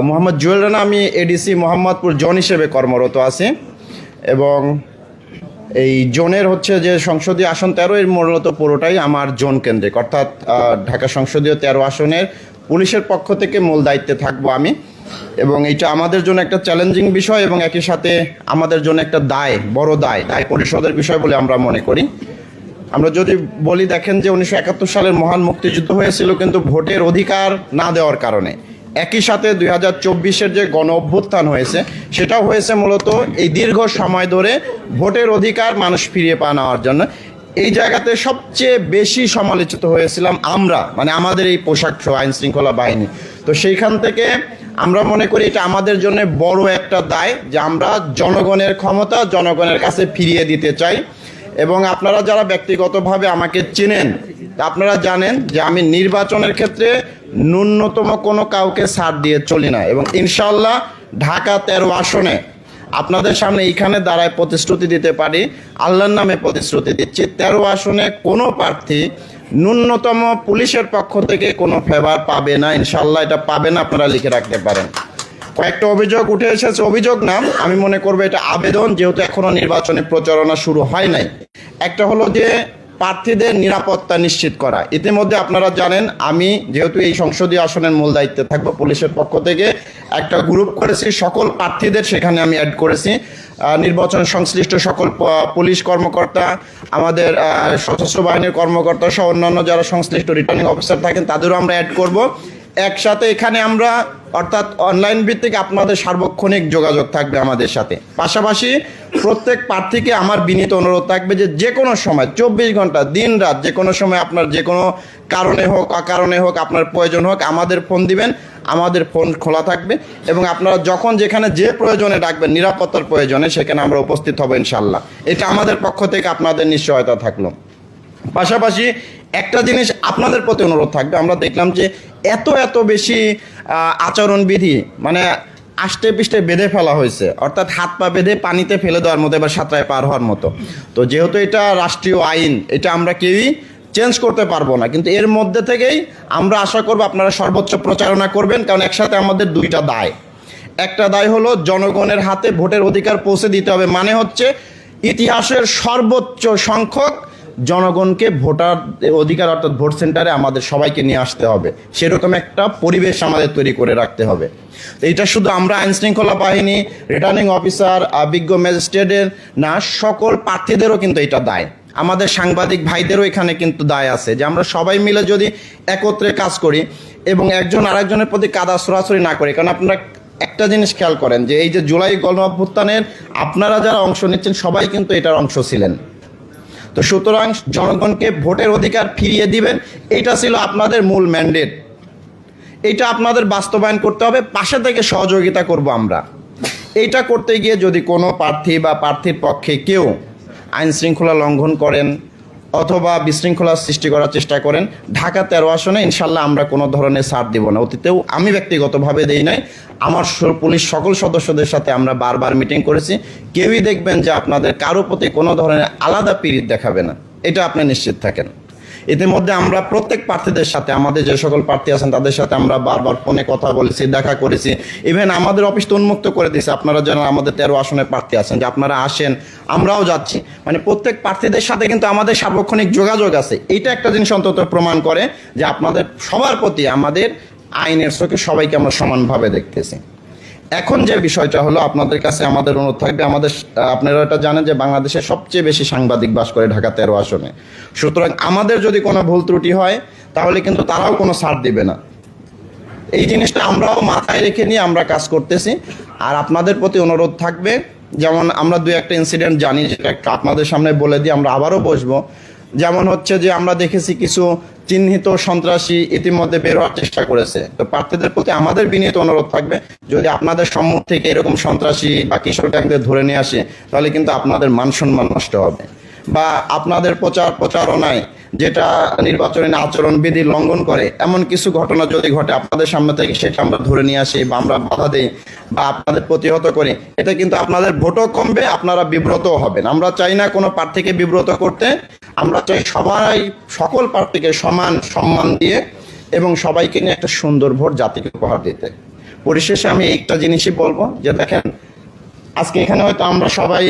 মোহাম্মদ জুয়েল রানা, আমি ADC Mohammadpur zone হিসেবে কর্মরত আছি এবং এই জোনের হচ্ছে যে সংসদীয় আসন 13 এর মূলত পুরোটাই আমার জোন কেন্দ্রিক, অর্থাৎ ঢাকা সংসদীয় 13 আসনের পুলিশের পক্ষ থেকে মূল দায়িত্বে থাকবো আমি। এবং এটা আমাদের জন্য একটা চ্যালেঞ্জিং বিষয় এবং একই সাথে আমাদের জন্য একটা বড় দায় পরিশোধের বিষয় বলে আমরা মনে করি। আমরা যদি বলি, দেখেন যে 1971 সালের মহান মুক্তিযুদ্ধ হয়েছিল কিন্তু ভোটের অধিকার না দেওয়ার কারণে। একই সাথে 2024-এর যে গণ অভ্যুত্থান হয়েছে সেটাও হয়েছে মূলত এই দীর্ঘ সময় ধরে ভোটের অধিকার মানুষ ফিরিয়ে নেওয়ার জন্য। এই জায়গাতে সবচেয়ে বেশি সমালোচিত হয়েছিলাম আমরা, মানে আমাদের এই পোশাক আইন শৃঙ্খলা বাহিনী। তো সেইখান থেকে আমরা মনে করি এটা আমাদের জন্য বড় একটা দায় যে আমরা জনগণের ক্ষমতা জনগণের কাছে ফিরিয়ে দিতে চাই। এবং আপনারা যারা ব্যক্তিগতভাবে আমাকে চেনেন, আপনারা জানেন যে আমি নির্বাচনের ক্ষেত্রে ন্যূনতম কোনো কাউকে ছাড় দিয়ে চলি না। এবং ইনশাআল্লাহ ঢাকা 13 আসনে আপনাদের সামনে এইখানে দাঁড়ায় প্রতিশ্রুতি দিতে পারি, আল্লাহর নামে প্রতিশ্রুতি দিচ্ছি, 13 আসনে কোনো প্রার্থী ন্যূনতম পুলিশের পক্ষ থেকে কোনো ফেভার পাবে না, ইনশাআল্লাহ এটা পাবে না, আপনারা লিখে রাখতে পারেন। কয়েকটা অভিযোগ উঠে এসেছে, অভিযোগ না, আমি মনে করবো এটা আবেদন, যেহেতু এখনো নির্বাচনী প্রচারণা শুরু হয় নাই। একটা হলো যে প্রার্থীদের নিরাপত্তা নিশ্চিত করা। ইতিমধ্যে আপনারা জানেন আমি যেহেতু এই সংসদীয় আসনের মূল দায়িত্বে থাকবো, পুলিশের পক্ষ থেকে একটা গ্রুপ করেছি, সকল প্রার্থীদের সেখানে আমি অ্যাড করেছি। নির্বাচন সংশ্লিষ্ট সকল পুলিশ কর্মকর্তা, আমাদের সশস্ত্র বাহিনীর কর্মকর্তা সহ অন্যান্য যারা সংশ্লিষ্ট রিটার্নিং অফিসার থাকেন তাদেরও আমরা অ্যাড করব। একসাথে এখানে আমরা অর্থাৎ অনলাইন ভিত্তিক আপনাদের সার্বক্ষণিক যোগাযোগ থাকবে আমাদের সাথে। পাশাপাশি প্রত্যেক প্রার্থীকে আমার বিনীত অনুরোধ থাকবে যে যে কোনো সময় 24 ঘন্টা দিন রাত যে কোনো সময় আপনার যে কোনো কারণে হোক অকারণে হোক আপনার প্রয়োজন হোক আমাদের ফোন দিবেন, আমাদের ফোন খোলা থাকবে এবং আপনারা যখন যেখানে যে প্রয়োজনে ডাকবেন, নিরাপত্তার প্রয়োজনে, সেখানে আমরা উপস্থিত হব ইনশাআল্লাহ। এটা আমাদের পক্ষ থেকে আপনাদের নিশ্চয়তা থাকলো। পাশাপাশি একটা জিনিস আপনাদের প্রতি অনুরোধ থাকবে, আমরা দেখলাম যে এত বেশি আচরণবিধি মানে আষ্টে পিষ্টে বেঁধে ফেলা হয়েছে, অর্থাৎ হাত পা বেঁধে পানিতে ফেলে দেওয়ার মতো, এবার সাঁতরায় পার হওয়ার মতো। তো যেহেতু এটা রাষ্ট্রীয় আইন, এটা আমরা কেউই চেঞ্জ করতে পারবো না, কিন্তু এর মধ্যে থেকেই আমরা আশা করব আপনারা সর্বোচ্চ প্রচারণা করবেন, কারণ একসাথে আমাদের দুইটা দায়। একটা দায় হলো জনগণের হাতে ভোটের অধিকার পৌঁছে দিতে হবে, মানে হচ্ছে ইতিহাসের সর্বোচ্চ সংখ্যক জনগণকে ভোটার অধিকার অর্থাৎ ভোট সেন্টারে আমাদের সবাইকে নিয়ে আসতে হবে, সেরকম একটা পরিবেশ আমাদের তৈরি করে রাখতে হবে। এটা শুধু আমরা আইন শৃঙ্খলা বাহিনী, রিটার্নিং অফিসার, বিজ্ঞ ম্যাজিস্ট্রেটের না, সকল প্রার্থীদেরও কিন্তু এটা দায়। আমাদের সাংবাদিক ভাইদেরও এখানে কিন্তু দায় আছে যে আমরা সবাই মিলে যদি একত্রে কাজ করি এবং একজন আরেকজনের প্রতি কাদা ছড়াছড়ি না করি। কারণ আপনারা একটা জিনিস খেয়াল করেন যে এই যে জুলাই গণ অভ্যুত্থানের আপনারা যারা অংশ নিচ্ছেন সবাই কিন্তু এটার অংশ ছিলেন। তো সুতরাং জনগণকে ভোটের অধিকার ফিরিয়ে দিবেন, এটা ছিল আপনাদের মূল ম্যান্ডেট। এটা আপনাদের বাস্তবায়ন করতে হবে, পাশে থেকে সহযোগিতা করব আমরা। এইটা করতে গিয়ে যদি কোনো প্রার্থী বা প্রার্থীর পক্ষে কেউ আইন শৃঙ্খলা লঙ্ঘন করেন অথবা বিশৃঙ্খলার সৃষ্টি করার চেষ্টা করেন, ঢাকা 13 আসনে ইনশাল্লাহ আমরা কোনো ধরনের ছাড় দিব না। অতীতেও আমি ব্যক্তিগতভাবে দেই নাই, আমার পুলিশ সকল সদস্যদের সাথে আমরা বারবার মিটিং করেছি, কেউই দেখবেন যে আপনাদের কারো প্রতি কোনো ধরনের আলাদা পীড়িত দেখাবে না, এটা আপনি নিশ্চিত থাকেন। ইতিমধ্যে আমরা প্রত্যেক প্রার্থীদের সাথে, আমাদের যে সকল প্রার্থী আছেন তাদের সাথে আমরা বারবার ফোনে কথা বলেছি, দেখা করেছি, ইভেন আমাদের অফিস তো উন্মুক্ত করে দিয়েছে। আপনারা যারা আমাদের 13 আসনের প্রার্থী আছেন যে আপনারা আসেন, আমরাও যাচ্ছি, মানে প্রত্যেক প্রার্থীদের সাথে কিন্তু আমাদের সার্বক্ষণিক যোগাযোগ আছে। এইটা একটা জিনিস অন্তত প্রমাণ করে যে আপনাদের সবার প্রতি আমাদের আইনের চোখে সবাইকে আমরা সমানভাবে দেখতেছি। এখন যে বিষয়টা হলো, আপনাদের কাছে আমাদের অনুরোধ থাকবে, আপনারা এটা জানেন যে বাংলাদেশের সবচেয়ে বেশি সাংবাদিক বাস করে ঢাকা 13 আসনে। সুতরাং আমাদের যদি কোনো ভুল ত্রুটি হয় তাহলে কিন্তু তারাও কোনো ছাড় দিবে না। এই জিনিসটা আমরাও মাথায় রেখে নিয়ে আমরা কাজ করতেছি। আর আপনাদের প্রতি অনুরোধ থাকবে, যেমন আমরা 2-1টা ইনসিডেন্ট জানি, যেটা আপনাদের সামনে বলে দিয়ে আমরা আবারও বসবো। যেমন হচ্ছে যে আমরা দেখেছি কিছু চিহ্নিত সন্ত্রাসী ইতিমধ্যে বের হওয়ার চেষ্টা করেছে। তো প্রার্থীদের প্রতি আমাদের বিনীত অনুরোধ থাকবে, যদি আপনাদের সম্মুখ থেকে এরকম সন্ত্রাসী বা কিশোর গ্যাংদের ধরে নিয়ে আসে তাহলে কিন্তু আপনাদের মান সম্মান নষ্ট হবে। বা আপনাদের প্রচারণায় যেটা নির্বাচনী আচরণবিধি লঙ্ঘন করে এমন কিছু ঘটনা যদি ঘটে আপনাদের সামনে থেকে, সেটা আমরা ধরে নিয়ে আসি বা আমরা বাধা দিই বা আপনাদের প্রতিহত করি, এটা কিন্তু আপনাদের ভোটও কমবে, আপনারা বিব্রতও হবেন। আমরা চাই না কোনো প্রার্থীকে বিব্রত করতে, আমরা চাই সবাই সকল প্রার্থীকে সমান সম্মান দিয়ে এবং সবাইকে নিয়ে একটা সুন্দর ভোট জাতিকে উপহার দিতে। পরিশেষে আমি একটা জিনিসই বলবো যে দেখেন, আজকে এখানে হয়তো আমরা সবাই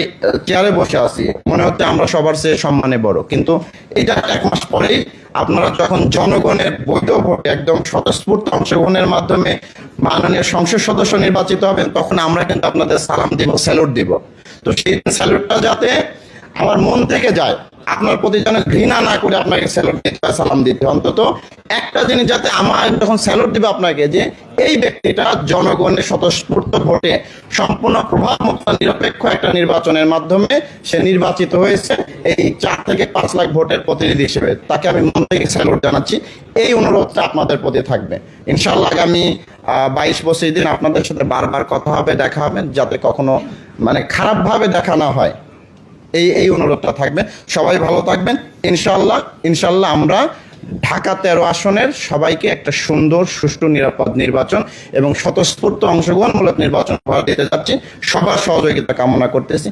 চেয়ারে বসে আছি, মনে হচ্ছে আমরা সবার চেয়ে সম্মানে বড়, কিন্তু এটা 1 মাস পরেই আপনারা যখন জনগণের বৈধ ভোটে একদম স্বতঃস্ফূর্ত অংশগ্রহণের মাধ্যমে মাননীয় সংসদ সদস্য নির্বাচিত হবেন, তখন আমরা কিন্তু আপনাদের সালাম দিব, স্যালুট দিব। তো সেই স্যালুটটা যাতে আমার মন থেকে যায়, আপনার প্রতি যেন ঘৃণা না করে আপনাকে স্যালুট দিতে হয়, সালাম দিতে হয়। অন্তত একটা জিনিস যাতে আমার যখন স্যালুট দিবে আপনাকে, যে এই ব্যক্তিটা জনগণের স্বতঃস্ফূর্ত ভোটে সম্পূর্ণ প্রভাবমুক্ত নিরপেক্ষ একটা নির্বাচনের মাধ্যমে সে নির্বাচিত হয়েছে এই 4 থেকে 5 লাখ ভোটের প্রতিনিধি হিসেবে, তাকে আমি মন থেকে স্যালুট জানাচ্ছি। এই অনুরোধটা আপনাদের প্রতি থাকবে। ইনশাআল্লাহ আগামী 22-25 দিন আপনাদের সাথে বারবার কথা হবে, দেখা হবে, যাতে কখনো মানে খারাপভাবে দেখা না হয়, এই অনুরোধটা থাকবে। সবাই ভালো থাকবেন। ইনশাল্লাহ আমরা ঢাকা 13 আসনের সবাইকে একটা সুন্দর, সুষ্ঠু, নিরাপদ নির্বাচন এবং স্বতঃস্ফূর্ত অংশগ্রহণমূলক নির্বাচন উপহার দিতে যাচ্ছি। সবার সহযোগিতা কামনা করতেছি।